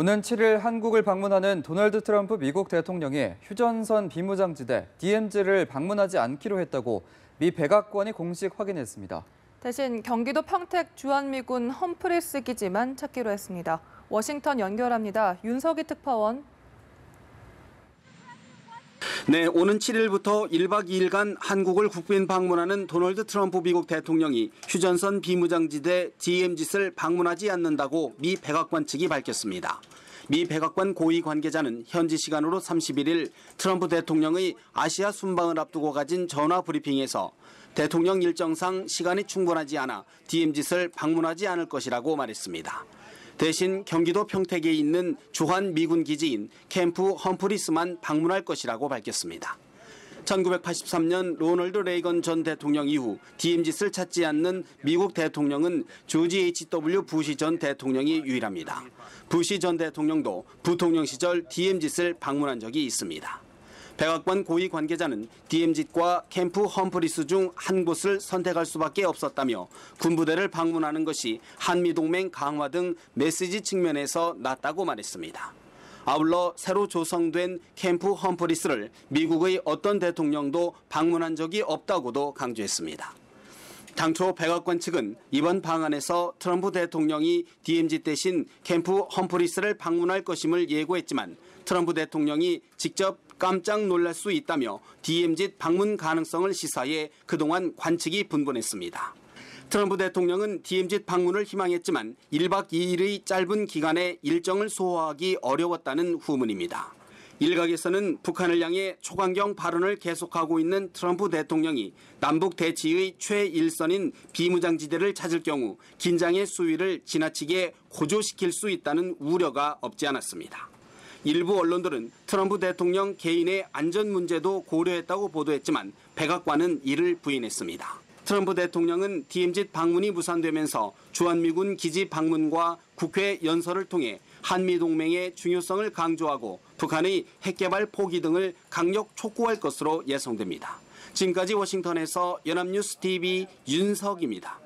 오는 7일 한국을 방문하는 도널드 트럼프 미국 대통령이 휴전선 비무장지대 DMZ를 방문하지 않기로 했다고 미 백악관이 공식 확인했습니다. 대신 경기도 평택 주한미군 험프리스 기지만 찾기로 했습니다. 워싱턴 연결합니다. 윤석희 특파원. 네, 오는 7일부터 1박 2일간 한국을 국빈 방문하는 도널드 트럼프 미국 대통령이 휴전선 비무장지대 DMZ를 방문하지 않는다고 미 백악관 측이 밝혔습니다. 미 백악관 고위 관계자는 현지 시간으로 31일 트럼프 대통령의 아시아 순방을 앞두고 가진 전화 브리핑에서 대통령 일정상 시간이 충분하지 않아 DMZ를 방문하지 않을 것이라고 말했습니다. 대신 경기도 평택에 있는 주한 미군 기지인 캠프 험프리스만 방문할 것이라고 밝혔습니다. 1983년 로널드 레이건 전 대통령 이후 DMZ를 찾지 않는 미국 대통령은 조지 H.W. 부시 전 대통령이 유일합니다. 부시 전 대통령도 부통령 시절 DMZ를 방문한 적이 있습니다. 백악관 고위 관계자는 DMZ과 캠프 험프리스 중 한 곳을 선택할 수밖에 없었다며 군부대를 방문하는 것이 한미동맹 강화 등 메시지 측면에서 낫다고 말했습니다. 아울러 새로 조성된 캠프 험프리스를 미국의 어떤 대통령도 방문한 적이 없다고도 강조했습니다. 당초 백악관 측은 이번 방안에서 트럼프 대통령이 DMZ 대신 캠프 험프리스를 방문할 것임을 예고했지만 트럼프 대통령이 직접 깜짝 놀랄 수 있다며 DMZ 방문 가능성을 시사해 그동안 관측이 분분했습니다. 트럼프 대통령은 DMZ 방문을 희망했지만 1박 2일의 짧은 기간에 일정을 소화하기 어려웠다는 후문입니다. 일각에서는 북한을 향해 초강경 발언을 계속하고 있는 트럼프 대통령이 남북 대치의 최일선인 비무장지대를 찾을 경우 긴장의 수위를 지나치게 고조시킬 수 있다는 우려가 없지 않았습니다. 일부 언론들은 트럼프 대통령 개인의 안전 문제도 고려했다고 보도했지만 백악관은 이를 부인했습니다. 트럼프 대통령은 DMZ 방문이 무산되면서 주한미군 기지 방문과 국회 연설을 통해 한미동맹의 중요성을 강조하고 북한의 핵개발 포기 등을 강력 촉구할 것으로 예상됩니다. 지금까지 워싱턴에서 연합뉴스 TV 윤석입니다.